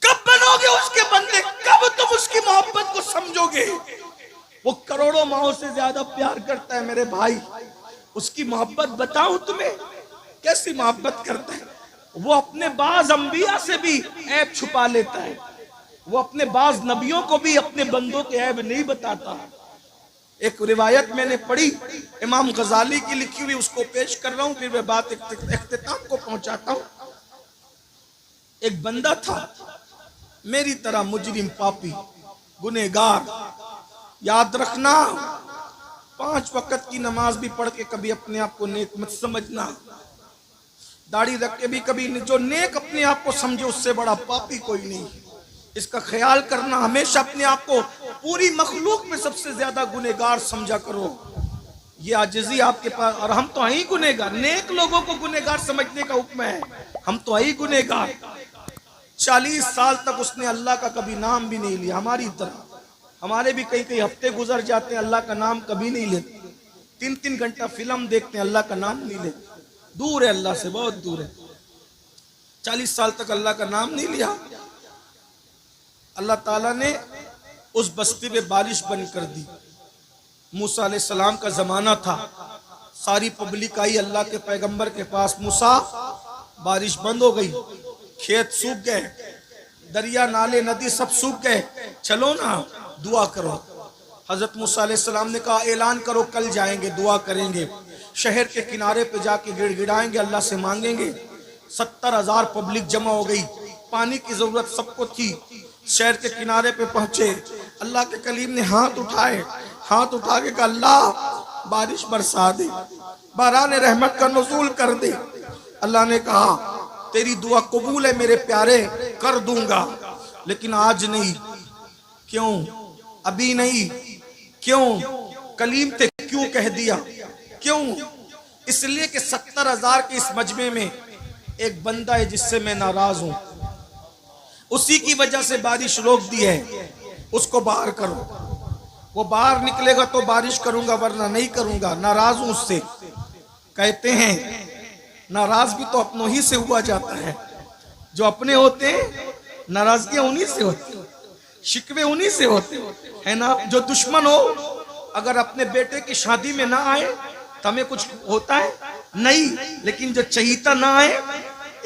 कब बनोगे उसके बंदे? कब तुम उसकी मोहब्बत को समझोगे? वो करोड़ों माओं से ज्यादा प्यार करता है मेरे भाई। उसकी मोहब्बत बताऊं तुम्हें कैसी मोहब्बत करता है। वो अपने बाज अंबिया से भी ऐब छुपा लेता है। वो अपने बाज नबियों को भी अपने बंदों के ऐब नहीं बताता। एक रिवायत मैंने पढ़ी, इमाम गजाली की लिखी हुई, उसको पेश कर रहा हूं, फिर मैं बात इख्तिताम को पहुंचाता हूं। एक बंदा था मेरी तरह, मुजरिम, पापी, गुनहगार। याद रखना, 5 वक्त की नमाज भी पढ़ के कभी अपने आप को नेक मत समझना। दाढ़ी रख के भी कभी, जो नेक अपने आप को समझे उससे बड़ा पापी कोई नहीं। इसका ख्याल करना, हमेशा अपने आप को पूरी मखलूक में सबसे ज्यादा गुनहगार समझा करो। ये आजिज़ी आपके पास, और हम तो ही गुनहगार। नेक लोगों को गुनहगार समझने का हुक्म है, हम तो ही गुनहगार। 40 साल तक उसने अल्लाह का कभी नाम भी नहीं लिया। हमारी तरह हमारे भी कई कई हफ्ते गुजर जाते हैं, अल्लाह का नाम कभी नहीं लेते। 3-3 घंटा फिल्म देखते हैं, अल्लाह का नाम नहीं लेते। दूर है अल्लाह से, बहुत दूर है। 40 साल तक अल्लाह का नाम नहीं लिया। अल्लाह ताला ने उस बस्ती में बारिश बंद कर दी। मूसा अलैहिस्सलाम का जमाना था, सारी पब्लिक आई अल्लाह के पैगंबर के पास। मूसा, बारिश बंद हो गई, खेत सूख गए, दरिया नाले नदी सब सूख गए, चलो ना दुआ करो। हजरत मूसा अलैहिस्सलाम ने कहा, ऐलान करो, कल जाएंगे, दुआ करेंगे, शहर के किनारे पे जाके गिड़गिड़ाएंगे, अल्लाह से मांगेंगे। 70,000 पब्लिक जमा हो गई, पानी की जरूरत सबको थी। शहर के किनारे पे पहुंचे, अल्लाह के कलीम ने हाथ उठाए, हाथ उठा के कहा, अल्लाह बारिश बरसा दे, बारान रहमत का नुज़ूल कर दे। अल्लाह ने कहा, तेरी दुआ कबूल है मेरे प्यारे, कर दूंगा, लेकिन आज नहीं। क्यों? अभी नहीं। क्यों? कलीम ते क्यों कह दिया? क्यों? इसलिए कि 70,000 के इस मजमे में एक बंदा है जिससे मैं नाराज हूं, उसी की वजह से बारिश रोक दी है, उसको बाहर करो। वो बाहर निकलेगा तो बारिश करूंगा, वरना नहीं करूंगा, नाराज हूं उससे। कहते हैं नाराज भी तो अपनों ही से हुआ जाता है। जो अपने होते हैं नाराजगियां उन्हीं से होती, शिकवे उन्हीं से होते है ना। जो दुश्मन हो, अगर अपने बेटे की शादी में ना आए तो हमें कुछ होता है नहीं, लेकिन जो चहीता ना आए,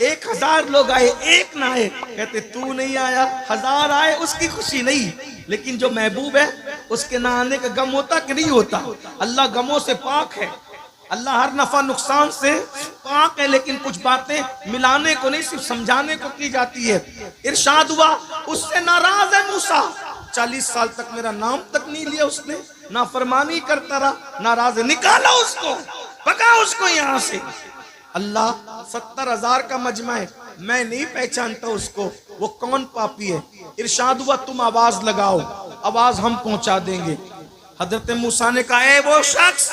1000 लोग आए, एक ना आए, कहते तू नहीं आया। 1000 आए, उसकी खुशी नहीं, लेकिन जो महबूब है उसके ना आने का गम होता कि नहीं होता। अल्लाह गमों से पाक है, अल्लाह हर नफा नुकसान से पाक है, लेकिन कुछ बातें मिलाने को नहीं, सिर्फ समझाने को की जाती है। इरशाद हुआ, उससे नाराज है मूसा, 40 साल तक मेरा नाम तक नहीं लिया उसने, नाफरमानी करता रहा, नाराज है, निकालो उसको, भगाओ उसको यहां से। अल्लाह, 70,000 का मजमा है, मैं नहीं पहचानता उसको, वो कौन पापी है। इरशाद हुआ, तुम आवाज लगाओ, आवाज हम पहुंचा देंगे। हजरत मूसा ने कहा, ए वो शख्स,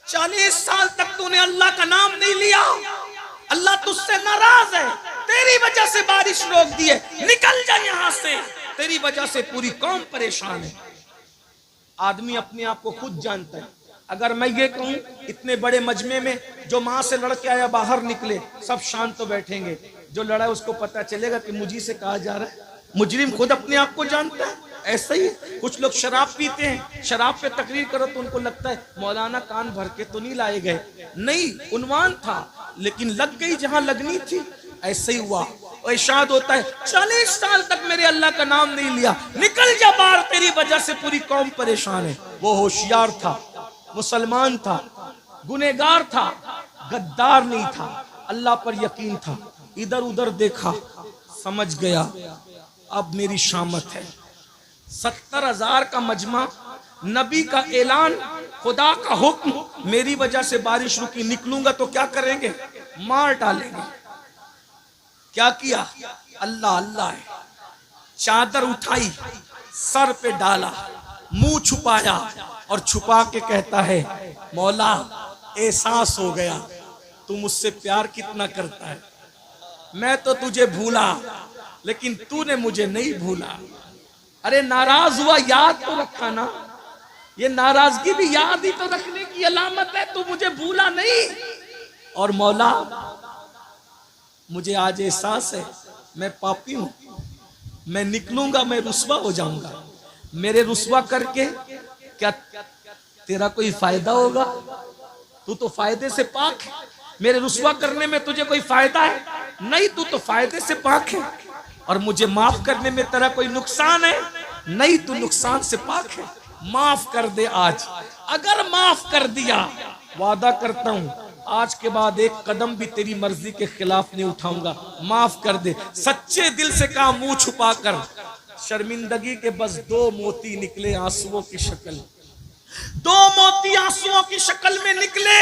40 साल तक तूने अल्लाह का नाम नहीं लिया, अल्लाह तुझसे नाराज है, तेरी वजह से बारिश रोक दी है, निकल जा यहां से, तेरी वजह से पूरी कौम परेशान है। आदमी अपने आप को खुद जानता है। अगर मैं ये कहूं, इतने बड़े मजमे में जो मां से लड़के आया बाहर निकले, सब शांत तो बैठेंगे, जो लड़ा है उसको पता चलेगा कि मुझी से कहा जा रहा है। मुजरिम खुद अपने आप को जानता है। ऐसा ही कुछ लोग शराब पीते हैं, शराब पे तकरीर करो तो उनको लगता है मौलाना कान भर के तो नहीं लाए गए, नहीं, उन्वान था, लेकिन लग गई जहां लगनी थी। ऐसे ही हुआ, इरशाद होता है, 40 साल तक मेरे अल्लाह का नाम नहीं लिया, निकल जा बाहर, तेरी वजह से पूरी कौम परेशान है। वो होशियार था, मुसलमान था, गुनेगार था, गद्दार नहीं था, अल्लाह पर यकीन था। इधर उधर देखा, समझ गया अब मेरी शामत है। 70,000 का मजमा, नबी का ऐलान, खुदा का हुक्म, मेरी वजह से बारिश रुकी, निकलूंगा तो क्या करेंगे? मार डालेंगे। क्या किया? अल्लाह अल्लाह है, चादर उठाई, सर पे डाला, मुंह छुपाया और छुपा के कहता है, मौला एहसास हो गया तू मुझसे प्यार कितना करता है। मैं तो तुझे भूला, लेकिन तूने मुझे नहीं भूला। अरे नाराज हुआ, याद तो रखा ना, ये नाराजगी भी याद ही तो रखने की अलामत है। तू मुझे भूला नहीं। और मौला मुझे आज एहसास है मैं पापी हूं, मैं निकलूंगा मैं रुस्वा हो जाऊंगा। मेरे रुस्वा करके क्या तेरा कोई फायदा होगा? तू तो फायदे से पाक है। मेरे रुस्वा करने में तुझे कोई फायदा है? नहीं, तू तो फायदे से पाक है। और मुझे माफ करने में तेरा कोई नुकसान है? नहीं, तू नुकसान से पाक है। माफ कर दे आज। अगर माफ कर दिया, वादा करता हूं आज के बाद एक कदम भी तेरी मर्जी के खिलाफ नहीं उठाऊंगा। माफ कर दे। सच्चे दिल से कहा, मुंह छुपाकर। शर्मिंदगी के बस 2 मोती निकले आंसुओं की शक्ल। 2 मोती आंसुओं की शक्ल में निकले।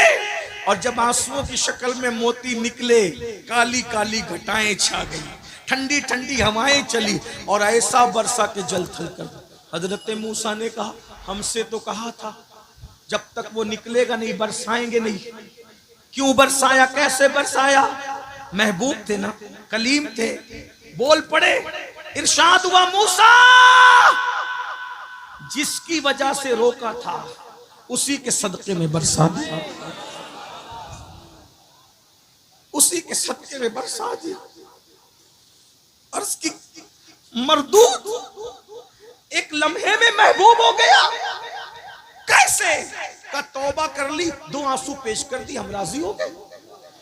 और जब आंसुओं की शक्ल में मोती निकले, काली काली घटाएं छा गई, ठंडी ठंडी हवाएं चली और ऐसा बरसा के जल थल कर। हजरत मूसा ने कहा, हमसे तो कहा था जब तक वो निकलेगा नहीं बरसाएंगे नहीं। क्यों बरसाया? कैसे बरसाया? महबूब थे ना, कलीम थे, बोल पड़े। इरशाद हुआ, मूसा जिसकी वजह से रोका था उसी के सदके में बरसा दिया, उसी के सदके में बरसा दिया। अर्ज की मरदूद एक लम्हे में महबूब हो गया। कैसे? का तौबा कर ली, 2 आंसू पेश कर दी, हम राजी हो गए।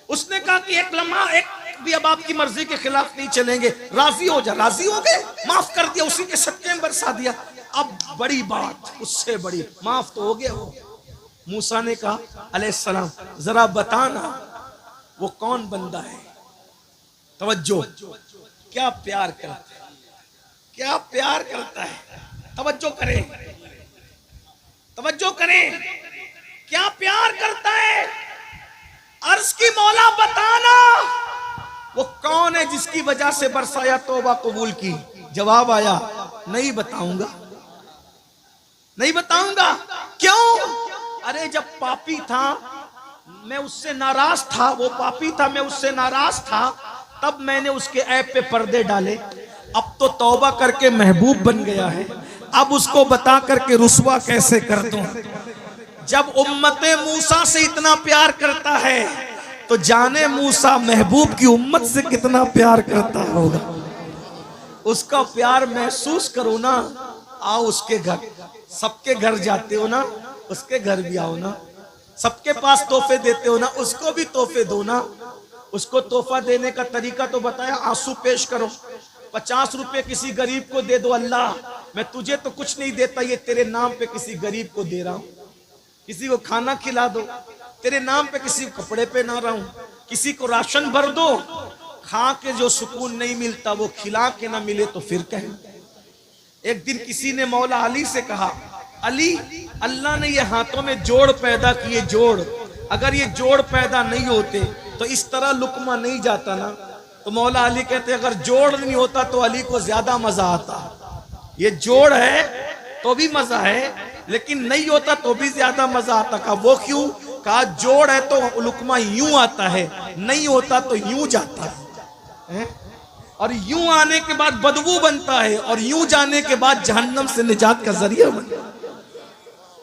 उसने कहा कि एक लम्हा एक भी अब आपकी मर्जी के खिलाफ नहीं चलेंगे, राजी हो जा। राजी हो गए, माफ कर दिया, उसी के सदके में बरसा दिया। अब बड़ी बात, उससे बड़ी, माफ तो हो गया वो। मूसा ने कहा अलैहिस्सलाम, जरा बताना वो कौन बंदा है? तवज्जो, क्या प्यार करता है, क्या प्यार करता है। तवज्जो करें, तवज्जो करें, क्या प्यार करता है। अर्ज की मौला बताना वो कौन है जिसकी वजह से बरसाया, तौबा कबूल की। जवाब आया, नहीं बताऊंगा, नहीं बताऊंगा। क्यों? अरे जब पापी था मैं उससे नाराज था, वो पापी था मैं उससे नाराज था, तब मैंने उसके ऐब पे पर्दे डाले। अब तो तौबा करके महबूब बन गया है, अब उसको बता करके रुस्वा कैसे कर दूं। जब उम्मते मूसा से इतना प्यार करता है तो जाने मूसा महबूब की उम्मत से कितना प्यार करता होगा। उसका प्यार महसूस करो ना। आओ उसके घर, सबके घर जाते हो ना, उसके घर भी आओ ना। सबके पास तोहफे देते हो ना, उसको भी तोहफे दो ना। उसको तोहफा देने का तरीका तो बताया, आंसू पेश करो। 50 रुपए किसी गरीब को दे दो, अल्लाह मैं तुझे तो कुछ नहीं देता, ये तेरे नाम पे किसी गरीब को दे रहा हूं। किसी को खाना खिला दो, तेरे नाम पे किसी को कपड़े पहना रहा हूं। किसी को राशन भर दो, खा के जो सुकून नहीं मिलता वो खिला के ना मिले तो फिर कहें। एक दिन किसी ने मौला अली से कहा, अली अल्लाह ने ये हाथों में जोड़ पैदा किए, जोड़, अगर ये जोड़ पैदा नहीं होते तो इस तरह लुकमा नहीं जाता ना। तो मौला अली कहते अगर जोड़ नहीं होता तो अली को ज्यादा मजा आता। ये जोड़ है तो भी मजा है, लेकिन नहीं होता तो भी ज्यादा मजा आता। कहा वो क्यों? कहा जोड़ है तो लुकमा यूं आता है, नहीं होता तो यूं जाता है, और यूं आने के बाद बदबू बनता है, और यूं जाने के बाद जहन्नम से निजात का जरिया बनता है।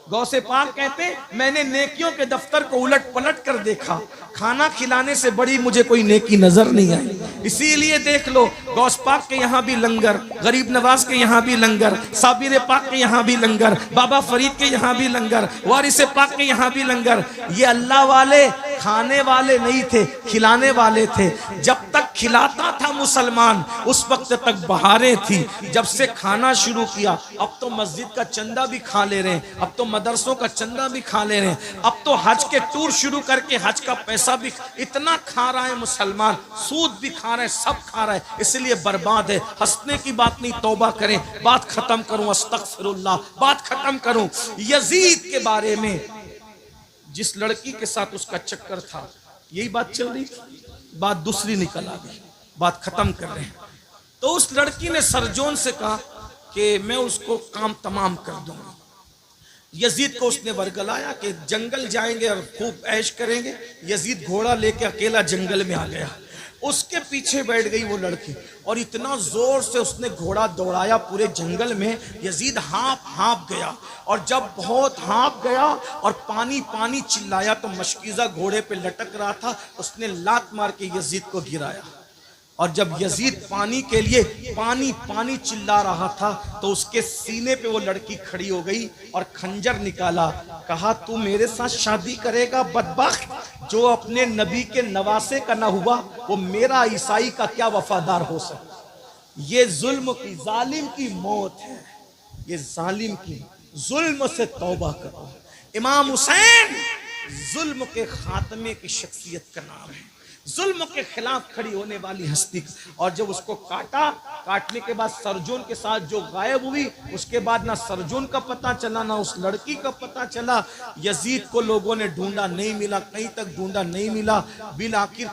गौसे पाक कहते मैंने नेकियों के दफ्तर को उलट पलट कर देखा, खाना खिलाने से बड़ी मुझे कोई नेकी नजर नहीं आई। इसीलिए देख लो, गौस पाक के यहाँ भी लंगर, गरीब नवाज के यहाँ भी लंगर, साबिर पाक के यहाँ भी लंगर, बाबा फरीद के यहाँ भी लंगर, वारिस पाक के यहाँ भी लंगर। ये अल्लाह वाले खाने वाले नहीं थे, खिलाने वाले थे। जब तक खिलाता था मुसलमान उस वक्त तक बहारें थी। जब से खाना शुरू किया, अब तो मस्जिद का चंदा भी खा ले रहे हैं, अब तो मदरसों का चंदा भी खा ले रहे हैं, अब तो हज के टूर शुरू करके हज का पैसा भी इतना खा रहा है मुसलमान, सूद भी खा रहे हैं, सब खा रहा है, इसलिए बर्बाद है। हंसने की बात नहीं, तौबा करें। बात खत्म करूं, अस्तगफिरुल्लाह, बात खत्म करूं। यजीद के बारे में, जिस लड़की के साथ उसका चक्कर था, यही बात चल रही थी, बात दूसरी निकल आ गई, बात खत्म कर रहे हैं। तो उस लड़की ने सरजोन से कहा कि मैं उसको काम तमाम कर दूंगा। यजीद को उसने वर्गलाया कि जंगल जाएंगे और खूब ऐश करेंगे। यजीद घोड़ा लेके अकेला जंगल में आ गया, उसके पीछे बैठ गई वो लड़की, और इतना जोर से उसने घोड़ा दौड़ाया पूरे जंगल में, यजीद हाँप गया। और जब बहुत हाँप गया और पानी पानी चिल्लाया तो मशकीज़ा घोड़े पे लटक रहा था, उसने लात मार के यजीद को गिराया। और जब यजीद पानी के लिए पानी पानी चिल्ला रहा था तो उसके सीने पे वो लड़की खड़ी हो गई और खंजर निकाला, कहा तू मेरे साथ शादी करेगा बदबख्त, जो अपने नबी के नवासे का ना हुआ वो मेरा ईसाई का क्या वफादार हो सकता। ये जुल्म की जालिम की मौत है, ये जालिम की, जुल्म से तौबा करो। इमाम हुसैन जुल्म के खात्मे की शख्सियत का नाम है, जुल्म के खिलाफ खड़ी होने वाली हस्ती। और जब उसको काटा, काटने के बाद सरजून के साथ जो गायब हुई, उसके बाद ना सरजून का पता चला ना उस लड़की का पता चला। यजीद को लोगों ने ढूंढा, नहीं मिला, कहीं तक ढूंढा, नहीं मिला। बिल आखिर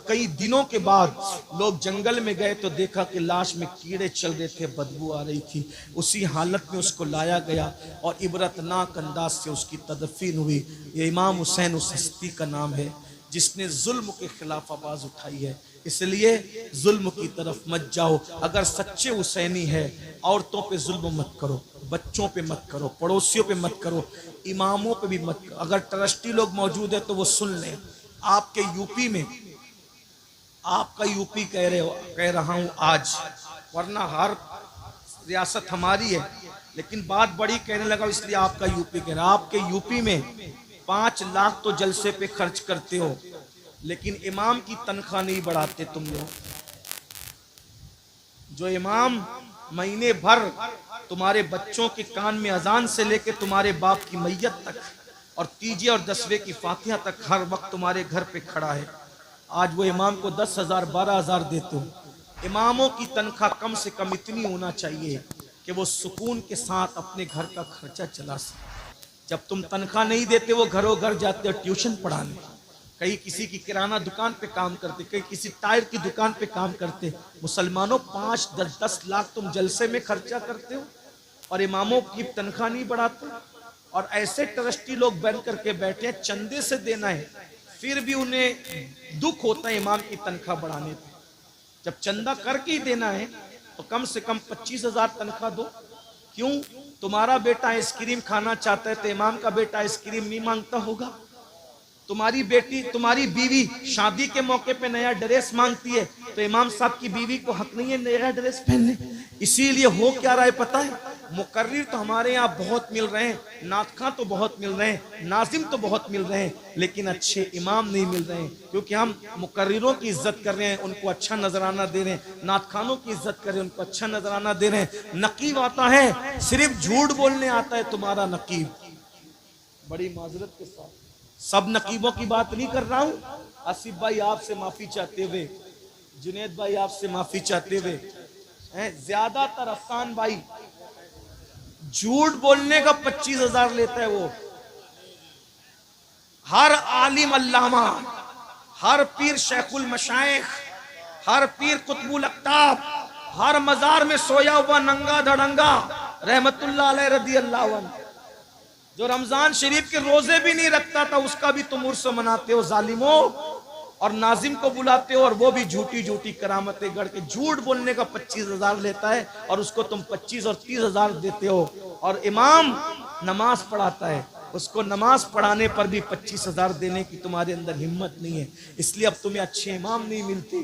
कई दिनों के बाद लोग जंगल में गए तो देखा कि लाश में कीड़े चल रहे थे, बदबू आ रही थी। उसी हालत में उसको लाया गया और इबरतनाक अंदाज से उसकी तदफीन हुई। ये इमाम हुसैन उस हस्ती का नाम है जिसने जुल्म के खिलाफ आवाज उठाई है। इसलिए जुल्म की तरफ मत जाओ। अगर सच्चे हुसैनी है, औरतों पे जुल्म मत करो, बच्चों पे मत करो, पड़ोसियों पे मत करो, इमामों पे भी मत करो। अगर ट्रस्टी लोग मौजूद है तो वो सुन लें। आपके यूपी में, आपका यूपी कह रहा हूं आज, वरना हर रियासत हमारी है, लेकिन बात बड़ी कहने लगा इसलिए आपका यूपी कह रहा। आपके यूपी में 5 लाख तो जलसे पे खर्च करते हो, लेकिन इमाम की तनख्वाह नहीं बढ़ाते तुम लोग। जो इमाम महीने भर तुम्हारे बच्चों के कान में अजान से लेके तुम्हारे बाप की मैयत तक और तीजे और 10वें की फातिहा तक हर वक्त तुम्हारे घर पे खड़ा है, आज वो इमाम को 10,000 12,000 देते हो। इमामों की तनख्वाह कम से कम इतनी होना चाहिए कि वो सुकून के साथ अपने घर का खर्चा चला सके। जब तुम तनख्वाह नहीं देते, वो घरों घर जाते हो ट्यूशन पढ़ाने, कहीं किसी की किराना दुकान पे काम करते, कहीं किसी टायर की दुकान पे काम करते। मुसलमानों 5-10 लाख तुम जलसे में खर्चा करते हो और इमामों की तनख्वाह नहीं बढ़ाते। और ऐसे ट्रस्टी लोग बन करके बैठे हैं, चंदे से देना है, फिर भी उन्हें दुख होता है इमाम की तनख्वाह बढ़ाने पे। जब चंदा करके ही देना है तो कम से कम 25,000 तनख्वाह दो। क्यों? तुम्हारा बेटा आइसक्रीम खाना चाहता है तो इमाम का बेटा आइसक्रीम नहीं मांगता होगा? तुम्हारी बेटी, तुम्हारी बीवी शादी के मौके पे नया ड्रेस मांगती है तो इमाम साहब की बीवी को हक नहीं है नया ड्रेस पहनने? इसीलिए हो क्या रहा है पता है? मुकर्रिर तो हमारे यहाँ बहुत मिल रहे हैं, नातखां तो बहुत मिल रहे हैं, नाजिम तो बहुत मिल रहे हैं, लेकिन अच्छे इमाम नहीं मिल रहे हैं। क्योंकि हम मुकर्रिरों की इज्जत कर रहे हैं, उनको अच्छा नजराना दे रहे हैं, नातखानों की इज्जत कर रहे हैं, उनको अच्छा नजराना दे रहे हैं। नकीब आता है, सिर्फ झूठ बोलने आता है तुम्हारा नकीब। बड़ी माजरत के साथ सब नकीबों की बात नहीं कर रहा हूँ। आसिफ भाई आपसे माफी चाहते हुए, जुनेद भाई आपसे माफी चाहते हुए, ज्यादातर अफसान भाई झूठ बोलने का 25,000 लेता है। वो हर आलिम अल्लामा, हर पीर शेखुल मशाइख, हर पीर कुतुबुल अक्ताब, हर मजार में सोया हुआ नंगा धड़ंगा रहमतुल्लाह अलैह रदी अल्लाह अन्हु, जो रमजान शरीफ के रोजे भी नहीं रखता था, उसका भी तुम उर्स मनाते हो जालिमों, और नाजिम को बुलाते हो और वो भी झूठी झूठी करामतें गढ़ के झूठ बोलने का 25,000 लेता है और उसको तुम 25 और 30,000 देते हो। और इमाम नमाज पढ़ाता है, उसको नमाज पढ़ाने पर भी 25,000 देने की तुम्हारे अंदर हिम्मत नहीं है। इसलिए अब तुम्हें अच्छे इमाम नहीं मिलते।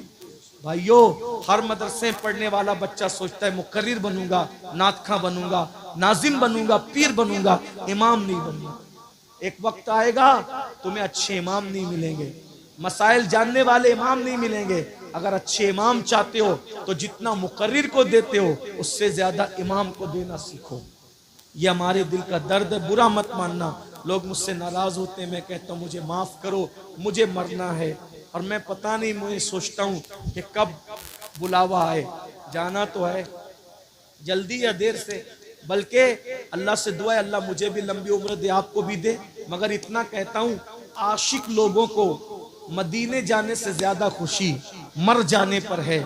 भाइयों, हर मदरसे पढ़ने वाला बच्चा सोचता है मुकर्रिर बनूंगा, नातखा बनूंगा, नाजिम बनूंगा, पीर बनूंगा, इमाम नहीं बनूंगा। एक वक्त आएगा तुम्हें अच्छे इमाम नहीं मिलेंगे, मसाइल जानने वाले इमाम नहीं मिलेंगे। अगर अच्छे इमाम चाहते हो तो जितना मुकर्रिर को देते हो उससे ज्यादा इमाम को देना सीखो। ये हमारे दिल का दर्द है, बुरा मत मानना। लोग मुझसे नाराज होते हैं, मैं कहता हूँ मुझे माफ करो, मुझे मरना है और मैं पता नहीं, मुझे सोचता हूँ कि कब बुलावा आए। जाना तो है जल्दी या देर से, बल्कि अल्लाह से दुआ है अल्लाह मुझे भी लंबी उम्र दे, आपको भी दे। मगर इतना कहता हूँ, आशिक लोगों को मदीने जाने से ज्यादा खुशी मर जाने पर है,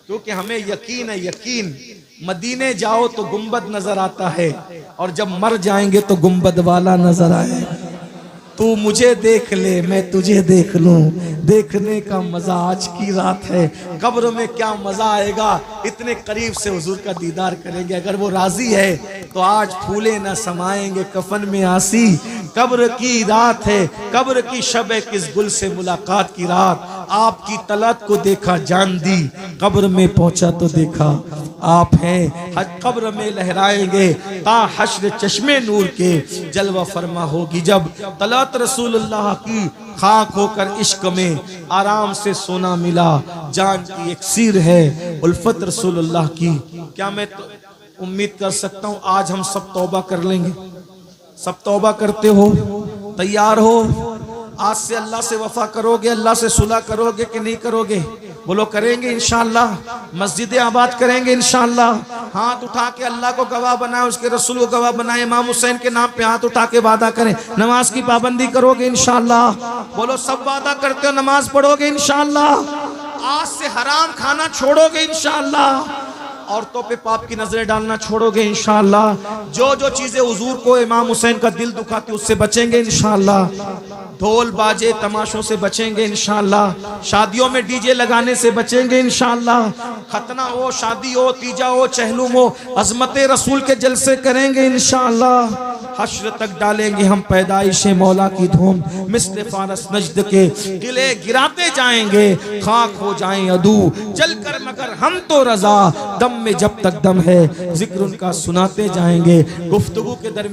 क्योंकि हमें यकीन है, यकीन मदीने जाओ तो गुंबद नजर आता है और जब मर जाएंगे तो गुंबद वाला नजर आएगा। तू मुझे देख ले, मैं तुझे देख लूं, देखने का मजा आज की रात है। कब्र में क्या मजा आएगा, इतने करीब से हुजूर का दीदार करेंगे। अगर वो राजी है तो आज फूले न समाएंगे कफन में आसी, कब्र की रात है, कब्र की शब है, किस गुल से मुलाकात की रात। आपकी तलत को देखा जान दी, कब्र में पहुंचा तो देखा आप हैं। हज कब्र में लहराएंगे ता हश्र चश्मे नूर के, जलवा फरमा होगी जब तलत रसूलुल्लाह की। खाक होकर इश्क में आराम से सोना मिला, जान की एक सीर है उल्फत रसूलुल्लाह की। क्या मैं तो उम्मीद कर सकता हूँ आज हम सब तौबा कर लेंगे? सब तौबा करते हो? तैयार हो? आज से अल्लाह से वफा करोगे, अल्लाह से सुलह करोगे कि नहीं करोगे? बोलो करेंगे इंशाअल्लाह। मस्जिद आबाद करेंगे इंशाअल्लाह। हाथ उठा के अल्लाह को गवाह बनाए, उसके रसूल को गवाह बनाए, इमाम हुसैन के नाम पे हाथ उठा के वादा करें नमाज की पाबंदी करोगे इंशाअल्लाह। बोलो सब वादा करते हो नमाज पढ़ोगे इंशाअल्लाह। आज से हराम खाना छोड़ोगे इंशाअल्लाह। औरतों पे पाप की नजरें डालना छोड़ोगे इंशाअल्लाह। जो जो चीजें हुजूर को इमाम हुसैन का दिल दुखाती उससे बचेंगे इंशाअल्लाह। ढोल बाजे तमाशों से बचेंगे इंशाअल्लाह। शादियों में डीजे लगाने से बचेंगे इंशाअल्लाह। खतना हो, शादी हो, तीजा हो, चहलुम हो, अजमते रसूल के जलसे करेंगे इंशाअल्लाह। हश्र तक डालेंगे हम पैदाइश मौला की धूम, मिस्ल फारस नजद के किले गिराते जाएंगे, खाक हो जाएं अदू चल कर मगर हम तो रजा, दम में जब तक दम है जिक्र उनका सुनाते जाएंगे। गुफ्तगू के दरमियान